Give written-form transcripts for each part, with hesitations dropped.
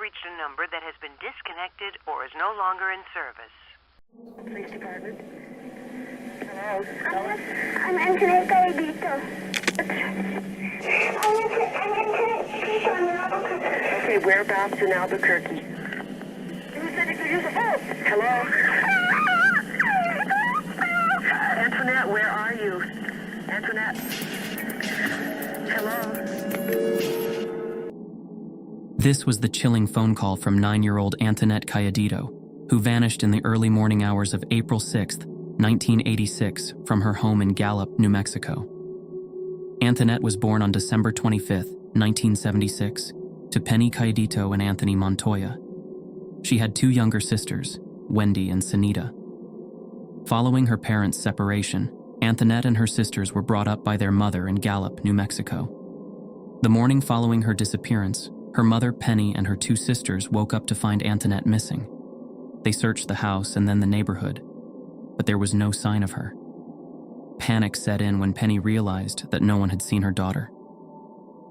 reached a number that has been disconnected or is no longer in service. Police Department. Hello. I'm Anthonette Cayedito. Okay, whereabouts in Albuquerque? Hello? Anthonette, where are you? Anthonette? Hello? This was the chilling phone call from 9-year-old Anthonette Cayedito, who vanished in the early morning hours of April 6, 1986, from her home in Gallup, New Mexico. Anthonette was born on December 25, 1976, to Penny Cayedito and Anthony Montoya. She had 2 younger sisters, Wendy and Sunita. Following her parents' separation, Anthonette and her sisters were brought up by their mother in Gallup, New Mexico. The morning following her disappearance, her mother, Penny, and her 2 sisters woke up to find Anthonette missing. They searched the house and then the neighborhood, but there was no sign of her. Panic set in when Penny realized that no one had seen her daughter.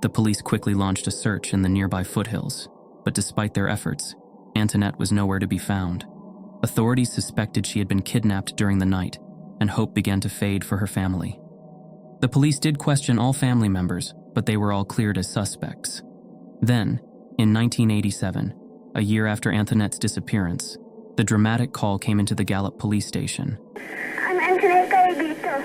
The police quickly launched a search in the nearby foothills, but despite their efforts, Anthonette was nowhere to be found. Authorities suspected she had been kidnapped during the night, and hope began to fade for her family. The police did question all family members, but they were all cleared as suspects. Then, in 1987, a year after Anthonette's disappearance, the dramatic call came into the Gallup police station. I'm Anthonette Cayedito.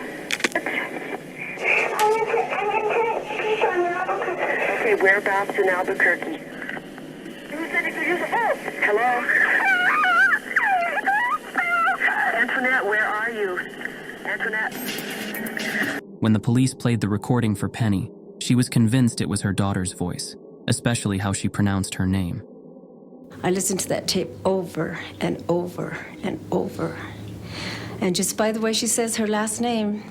Okay, whereabouts in Albuquerque? Hello? Anthonette, where are you? Anthonette? When the police played the recording for Penny, she was convinced it was her daughter's voice, especially how she pronounced her name. I listened to that tape over and over and over. And just by the way she says her last name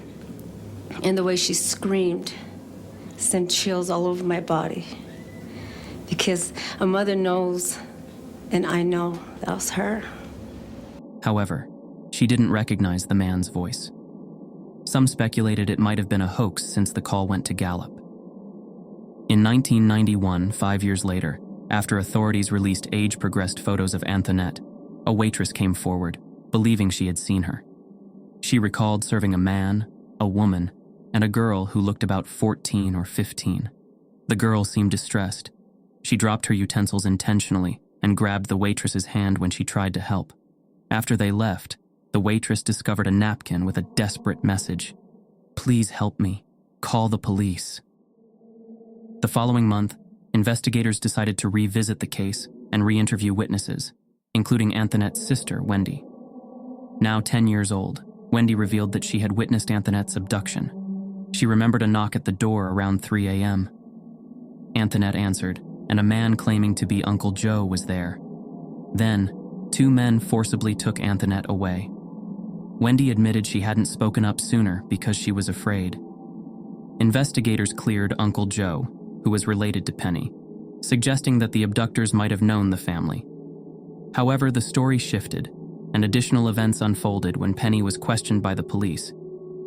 and the way she screamed sent chills all over my body. Because a mother knows, and I know that was her. However, she didn't recognize the man's voice. Some speculated it might have been a hoax since the call went to Gallup. In 1991, 5 years later, after authorities released age-progressed photos of Anthonette, a waitress came forward, believing she had seen her. She recalled serving a man, a woman, and a girl who looked about 14 or 15. The girl seemed distressed. She dropped her utensils intentionally and grabbed the waitress's hand when she tried to help. After they left, the waitress discovered a napkin with a desperate message. "Please help me. Call the police." The following month, investigators decided to revisit the case and re-interview witnesses, including Anthonette's sister, Wendy. Now 10 years old, Wendy revealed that she had witnessed Anthonette's abduction. She remembered a knock at the door around 3 a.m. Anthonette answered, and a man claiming to be Uncle Joe was there. Then, 2 men forcibly took Anthonette away. Wendy admitted she hadn't spoken up sooner because she was afraid. Investigators cleared Uncle Joe, who was related to Penny, suggesting that the abductors might have known the family. However, the story shifted, and additional events unfolded when Penny was questioned by the police.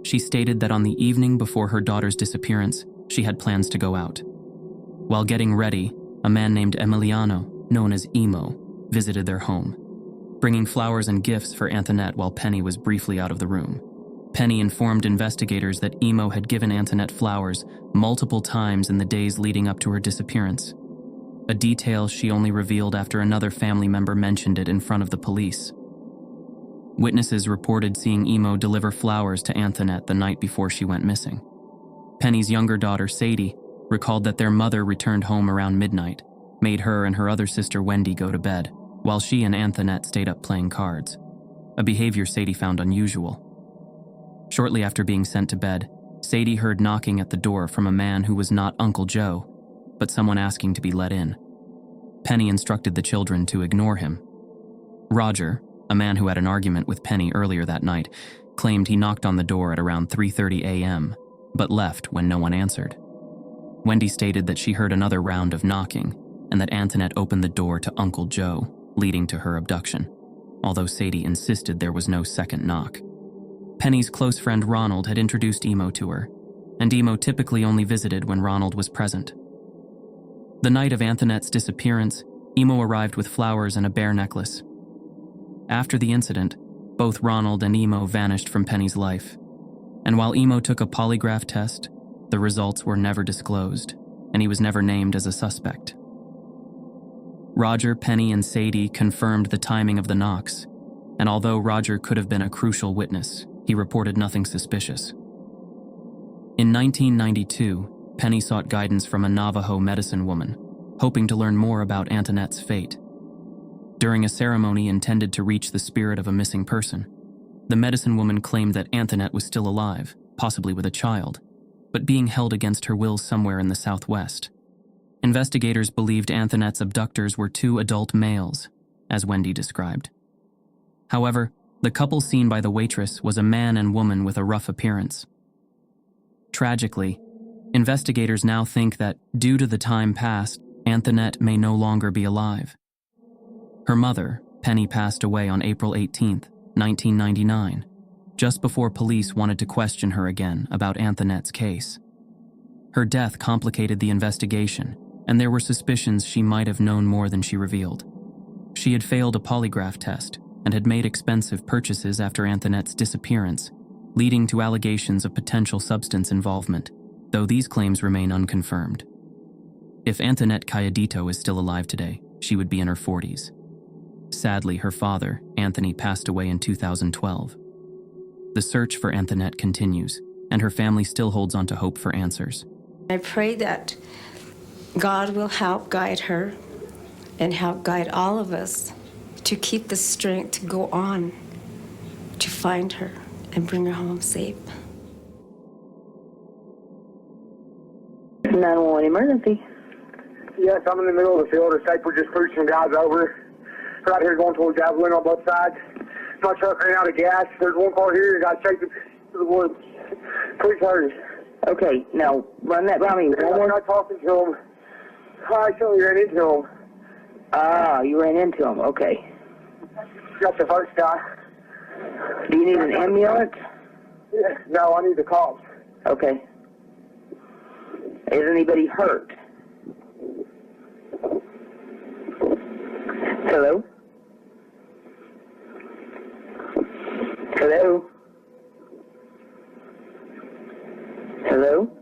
She stated that on the evening before her daughter's disappearance, she had plans to go out. While getting ready, a man named Emiliano, known as Emo, visited their home, bringing flowers and gifts for Anthonette while Penny was briefly out of the room. Penny informed investigators that Emo had given Anthonette flowers multiple times in the days leading up to her disappearance, a detail she only revealed after another family member mentioned it in front of the police. Witnesses reported seeing Emo deliver flowers to Anthonette the night before she went missing. Penny's younger daughter, Sadie, recalled that their mother returned home around midnight, made her and her other sister Wendy go to bed, while she and Anthonette stayed up playing cards, a behavior Sadie found unusual. Shortly after being sent to bed, Sadie heard knocking at the door from a man who was not Uncle Joe, but someone asking to be let in. Penny instructed the children to ignore him. Roger, a man who had an argument with Penny earlier that night, claimed he knocked on the door at around 3:30 a.m., but left when no one answered. Wendy stated that she heard another round of knocking and that Anthonette opened the door to Uncle Joe, leading to her abduction, although Sadie insisted there was no second knock. Penny's close friend Ronald had introduced Emo to her, and Emo typically only visited when Ronald was present. The night of Anthonette's disappearance, Emo arrived with flowers and a bear necklace. After the incident, both Ronald and Emo vanished from Penny's life. And while Emo took a polygraph test, the results were never disclosed, and he was never named as a suspect. Roger, Penny, and Sadie confirmed the timing of the knocks, and although Roger could have been a crucial witness, he reported nothing suspicious. In 1992, Penny sought guidance from a Navajo medicine woman, hoping to learn more about Anthonette's fate. During a ceremony intended to reach the spirit of a missing person, the medicine woman claimed that Anthonette was still alive, possibly with a child, but being held against her will somewhere in the Southwest. Investigators believed Anthonette's abductors were two adult males, as Wendy described. However, the couple seen by the waitress was a man and woman with a rough appearance. Tragically, investigators now think that, due to the time past, Anthonette may no longer be alive. Her mother, Penny, passed away on April 18, 1999, just before police wanted to question her again about Anthonette's case. Her death complicated the investigation, and there were suspicions she might have known more than she revealed. She had failed a polygraph test and had made expensive purchases after Anthonette's disappearance, leading to allegations of potential substance involvement, though these claims remain unconfirmed. If Anthonette Cayedito is still alive today, she would be in her 40s. Sadly, her father, Anthony, passed away in 2012. The search for Anthonette continues, and her family still holds on to hope for answers. I pray that God will help guide her and help guide all of us to keep the strength to go on, to find her and bring her home safe. 911 emergency. Yes, I'm in the middle of the field. The Staple just pushed some guys over. Right here going towards Javelin on both sides. My truck ran out of gas. There's one car here and got chased to the woods. Please hurry. Okay, now run that by me. I'm not talking to him. I actually ran into him. Ah, you ran into him. Okay. That's the first guy. Do you need an ambulance? Yeah, no, I need the cops. Okay. Is anybody hurt? Hello? Hello? Hello?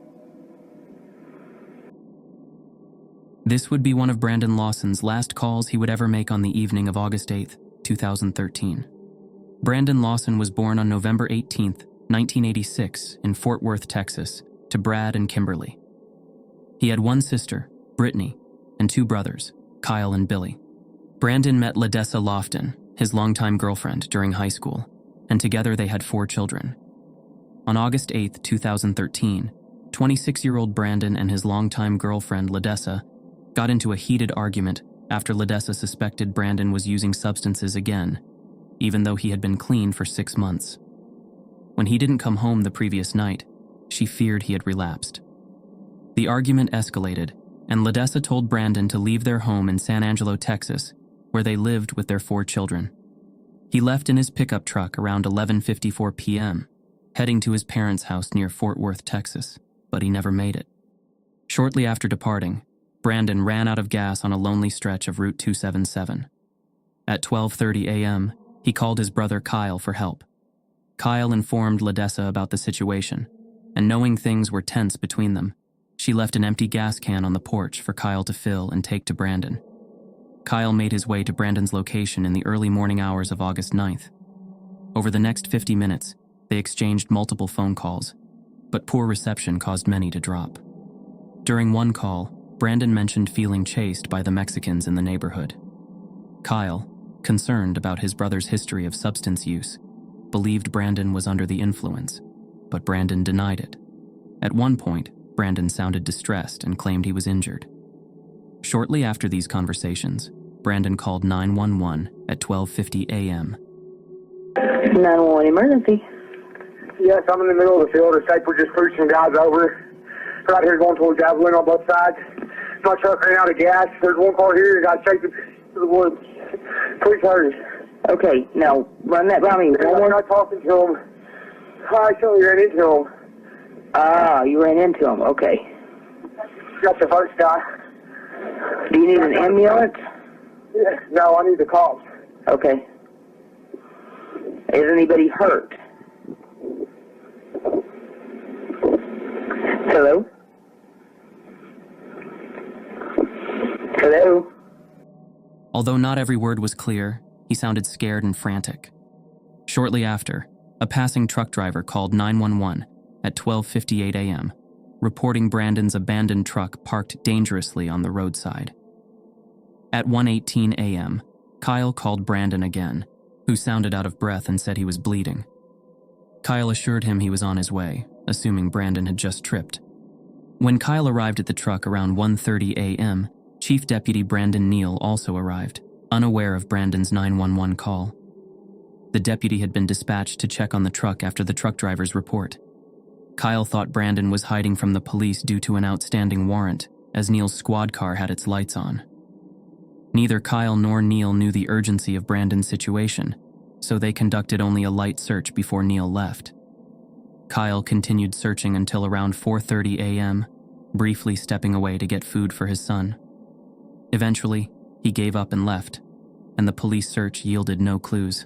This would be one of Brandon Lawson's last calls he would ever make on the evening of August 8, 2013. Brandon Lawson was born on November 18, 1986, in Fort Worth, Texas, to Brad and Kimberly. He had one sister, Brittany, and two brothers, Kyle and Billy. Brandon met Ladessa Lofton, his longtime girlfriend, during high school, and together they had 4 children. On August 8, 2013, 26-year-old Brandon and his longtime girlfriend, Ladessa, got into a heated argument after Ladessa suspected Brandon was using substances again, even though he had been clean for 6 months. When he didn't come home the previous night, she feared he had relapsed. The argument escalated, and Ladessa told Brandon to leave their home in San Angelo, Texas, where they lived with their 4 children. He left in his pickup truck around 11:54 p.m., heading to his parents' house near Fort Worth, Texas, but he never made it. Shortly after departing, Brandon ran out of gas on a lonely stretch of Route 277. At 12:30 a.m., he called his brother Kyle for help. Kyle informed Ladessa about the situation, and knowing things were tense between them, she left an empty gas can on the porch for Kyle to fill and take to Brandon. Kyle made his way to Brandon's location in the early morning hours of August 9th. Over the next 50 minutes, they exchanged multiple phone calls, but poor reception caused many to drop. During one call, Brandon mentioned feeling chased by the Mexicans in the neighborhood. Kyle, concerned about his brother's history of substance use, believed Brandon was under the influence, but Brandon denied it. At one point, Brandon sounded distressed and claimed he was injured. Shortly after these conversations, Brandon called 911 at 12:50 a.m. 911 emergency. Yes, I'm in the middle of the field. The Staple just pushed some guys over. Right here going towards Javelin on both sides. My truck ran out of gas. There's one car here and got chased to the woods. Please hurry. Okay, now run that by me. I'm not talking to him. I actually ran into him. Ah, you ran into him. Okay. That's the first guy. Do you need an ambulance? Yeah, no, I need the cops. Okay. Is anybody hurt? Hello? Hello? Although not every word was clear, he sounded scared and frantic. Shortly after, a passing truck driver called 911 at 12:58 a.m., reporting Brandon's abandoned truck parked dangerously on the roadside. At 1:18 a.m., Kyle called Brandon again, who sounded out of breath and said he was bleeding. Kyle assured him he was on his way, assuming Brandon had just tripped. When Kyle arrived at the truck around 1:30 a.m., Chief Deputy Brandon Neal also arrived, unaware of Brandon's 911 call. The deputy had been dispatched to check on the truck after the truck driver's report. Kyle thought Brandon was hiding from the police due to an outstanding warrant, as Neal's squad car had its lights on. Neither Kyle nor Neal knew the urgency of Brandon's situation, so they conducted only a light search before Neal left. Kyle continued searching until around 4:30 a.m., briefly stepping away to get food for his son. Eventually, he gave up and left, and the police search yielded no clues.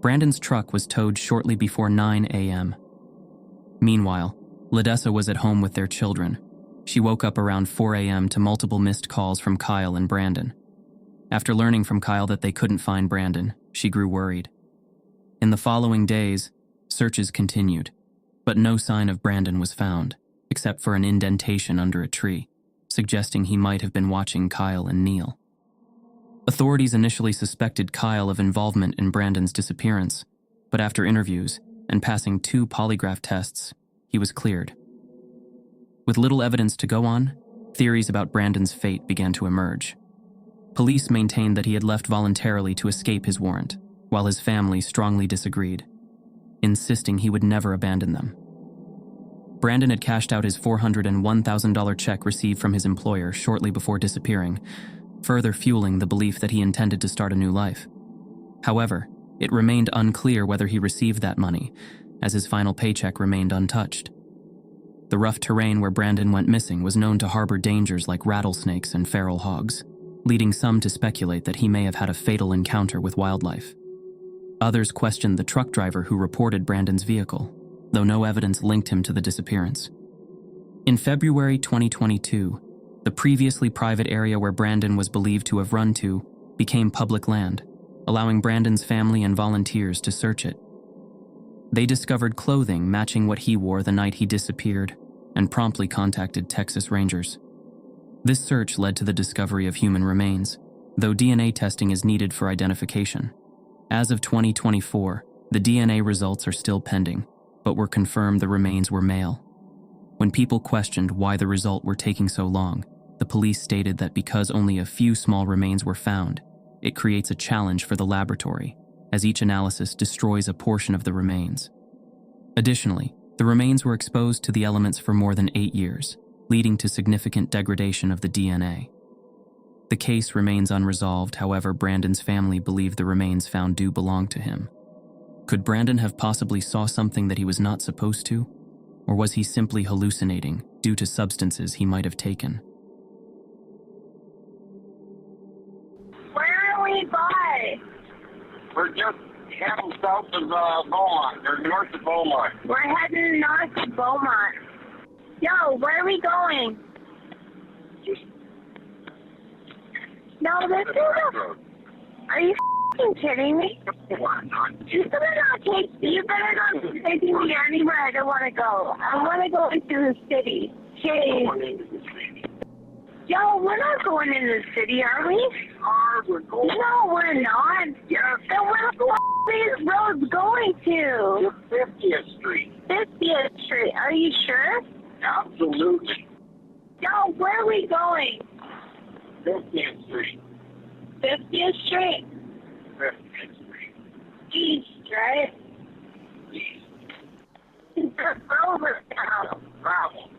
Brandon's truck was towed shortly before 9 a.m. Meanwhile, Ledessa was at home with their children. She woke up around 4 a.m. to multiple missed calls from Kyle and Brandon. After learning from Kyle that they couldn't find Brandon, she grew worried. In the following days, searches continued, but no sign of Brandon was found, except for an indentation under a tree, suggesting he might have been watching Kyle and Neal. Authorities initially suspected Kyle of involvement in Brandon's disappearance, but after interviews and passing 2 polygraph tests, he was cleared. With little evidence to go on, theories about Brandon's fate began to emerge. Police maintained that he had left voluntarily to escape his warrant, while his family strongly disagreed, insisting he would never abandon them. Brandon had cashed out his $401,000 check received from his employer shortly before disappearing, further fueling the belief that he intended to start a new life. However, it remained unclear whether he received that money, as his final paycheck remained untouched. The rough terrain where Brandon went missing was known to harbor dangers like rattlesnakes and feral hogs, leading some to speculate that he may have had a fatal encounter with wildlife. Others questioned the truck driver who reported Brandon's vehicle, though no evidence linked him to the disappearance. In February 2022, the previously private area where Brandon was believed to have run to became public land, allowing Brandon's family and volunteers to search it. They discovered clothing matching what he wore the night he disappeared and promptly contacted Texas Rangers. This search led to the discovery of human remains, though DNA testing is needed for identification. As of 2024, the DNA results are still pending, but were confirmed the remains were male. When people questioned why the result were taking so long, the police stated that because only a few small remains were found, it creates a challenge for the laboratory, as each analysis destroys a portion of the remains. Additionally, the remains were exposed to the elements for more than 8 years, leading to significant degradation of the DNA. The case remains unresolved, however, Brandon's family believe the remains found do belong to him. Could Brandon have possibly saw something that he was not supposed to? Or was he simply hallucinating due to substances he might have taken? Where are we by? We're just heading south of Beaumont, or north of Beaumont. We're heading north of Beaumont. Yo, where are we going? No, this is a... Are you f***ing kidding me? You better not take me anywhere I don't want to go. I want to go into the city. Jeez. Yo, we're not going into the city, are we? No, we're not. Then where the f*** these roads going to? 50th Street. 50th Street. Are you sure? Absolutely. Yo, where are we going? 50th Street. 50th Street? 50th Street. East, right? East. Over now. Bravo.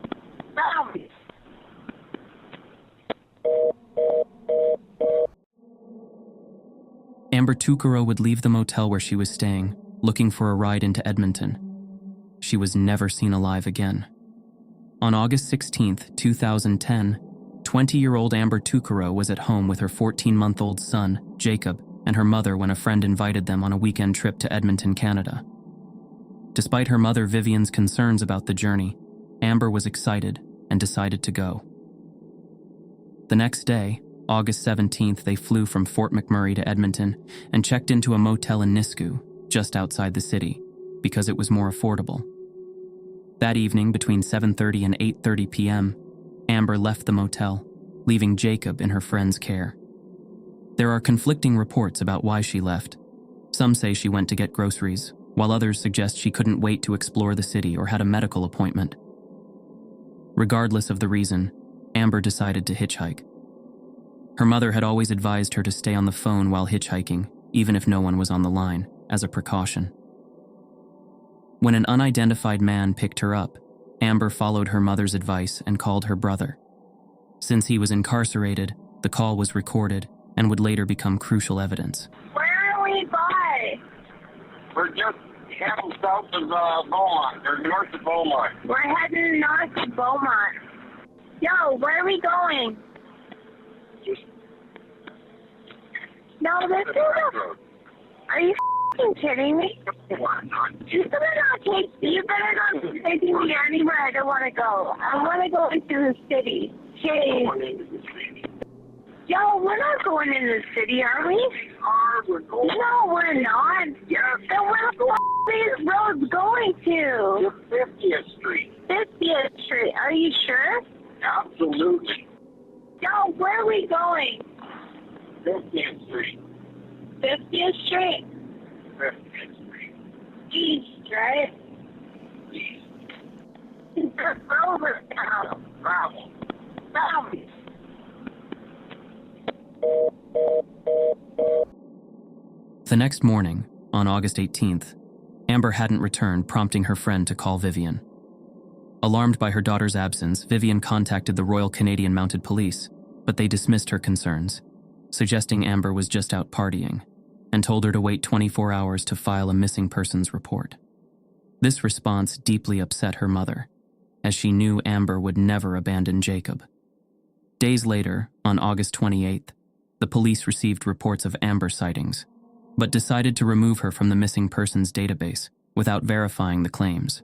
Bravo. Amber Tuccaro would leave the motel where she was staying, looking for a ride into Edmonton. She was never seen alive again. On August 16, 2010, 20-year-old Amber Tuccaro was at home with her 14-month-old son, Jacob, and her mother when a friend invited them on a weekend trip to Edmonton, Canada. Despite her mother Vivian's concerns about the journey, Amber was excited and decided to go. The next day, August 17th, they flew from Fort McMurray to Edmonton and checked into a motel in Nisku, just outside the city, because it was more affordable. That evening, between 7:30 and 8:30 p.m., Amber left the motel, leaving Jacob in her friend's care. There are conflicting reports about why she left. Some say she went to get groceries, while others suggest she couldn't wait to explore the city or had a medical appointment. Regardless of the reason, Amber decided to hitchhike. Her mother had always advised her to stay on the phone while hitchhiking, even if no one was on the line, as a precaution. When an unidentified man picked her up, Amber followed her mother's advice and called her brother. Since he was incarcerated, the call was recorded and would later become crucial evidence. Where are we by? We're just heading south of Beaumont, or north of Beaumont. We're heading north of Beaumont. Yo, where are we going? No, this is a... Are you f***ing kidding me? You better not take me anywhere I don't want to go. I want to go into the city. Jeez. Yo, we're not going into the city, are we? No, we're not. Then where the f*** these roads going to? 50th Street. 50th Street. Are you sure? Absolutely. Yo, where are we going? 50th Street. 50th Street? 50th Street. East, right? East. Over town. Travel. The next morning, on August 18th, Amber hadn't returned, prompting her friend to call Vivian. Alarmed by her daughter's absence, Vivian contacted the Royal Canadian Mounted Police, but they dismissed her concerns, suggesting Amber was just out partying, and told her to wait 24 hours to file a missing persons report. This response deeply upset her mother, as she knew Amber would never abandon Jacob. Days later, on August 28th, the police received reports of Amber sightings, but decided to remove her from the missing persons database without verifying the claims.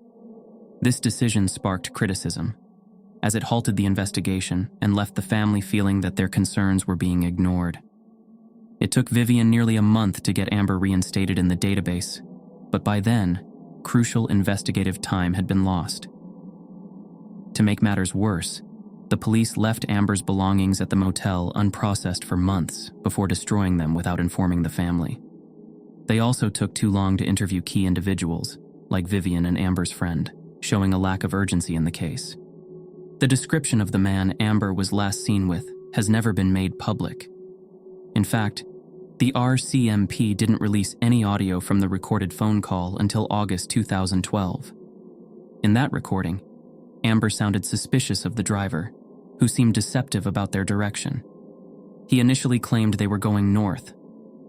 This decision sparked criticism, as it halted the investigation and left the family feeling that their concerns were being ignored. It took Vivian nearly a month to get Amber reinstated in the database, but by then, crucial investigative time had been lost. To make matters worse, the police left Amber's belongings at the motel unprocessed for months before destroying them without informing the family. They also took too long to interview key individuals, like Vivian and Amber's friend, showing a lack of urgency in the case. The description of the man Amber was last seen with has never been made public. In fact, the RCMP didn't release any audio from the recorded phone call until August 2012. In that recording, Amber sounded suspicious of the driver, who seemed deceptive about their direction. He initially claimed they were going north,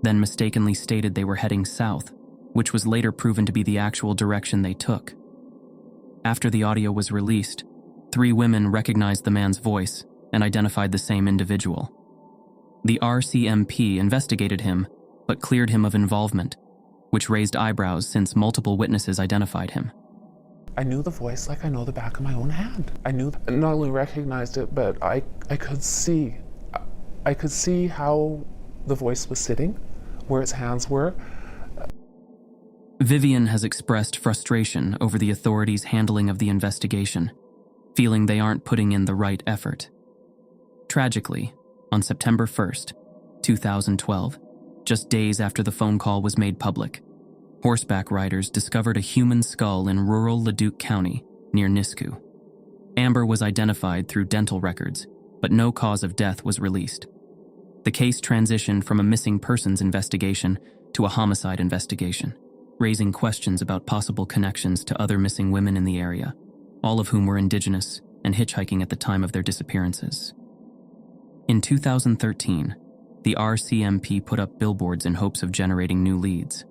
then mistakenly stated they were heading south, which was later proven to be the actual direction they took. After the audio was released, 3 women recognized the man's voice and identified the same individual. The RCMP investigated him, but cleared him of involvement, which raised eyebrows since multiple witnesses identified him. I knew the voice like I know the back of my own hand. I not only recognized it, but I could see how the voice was sitting, where its hands were. Vivian has expressed frustration over the authorities' handling of the investigation, feeling they aren't putting in the right effort. Tragically, on September 1st, 2012, just days after the phone call was made public, horseback riders discovered a human skull in rural Leduc County near Nisku. Amber was identified through dental records, but no cause of death was released. The case transitioned from a missing persons investigation to a homicide investigation, raising questions about possible connections to other missing women in the area, all of whom were Indigenous and hitchhiking at the time of their disappearances. In 2013, the RCMP put up billboards in hopes of generating new leads,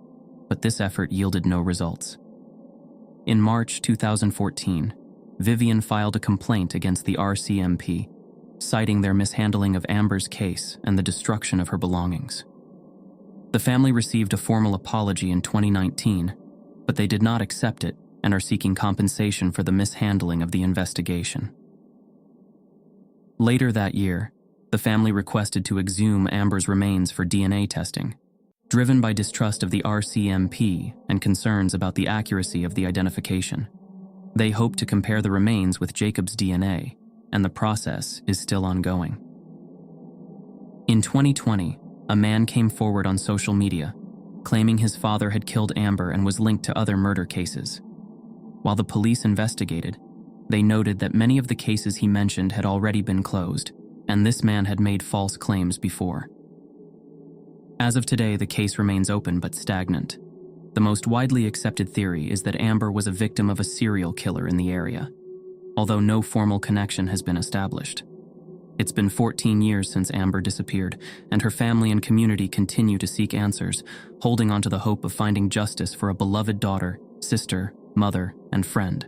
but this effort yielded no results. In March 2014, Vivian filed a complaint against the RCMP, citing their mishandling of Amber's case and the destruction of her belongings. The family received a formal apology in 2019, but they did not accept it and are seeking compensation for the mishandling of the investigation. Later that year, the family requested to exhume Amber's remains for DNA testing, driven by distrust of the RCMP and concerns about the accuracy of the identification. They hope to compare the remains with Jacob's DNA, and the process is still ongoing. In 2020, a man came forward on social media, claiming his father had killed Amber and was linked to other murder cases. While the police investigated, they noted that many of the cases he mentioned had already been closed, and this man had made false claims before. As of today, the case remains open but stagnant. The most widely accepted theory is that Amber was a victim of a serial killer in the area, although no formal connection has been established. It's been 14 years since Amber disappeared, and her family and community continue to seek answers, holding on to the hope of finding justice for a beloved daughter, sister, mother, and friend.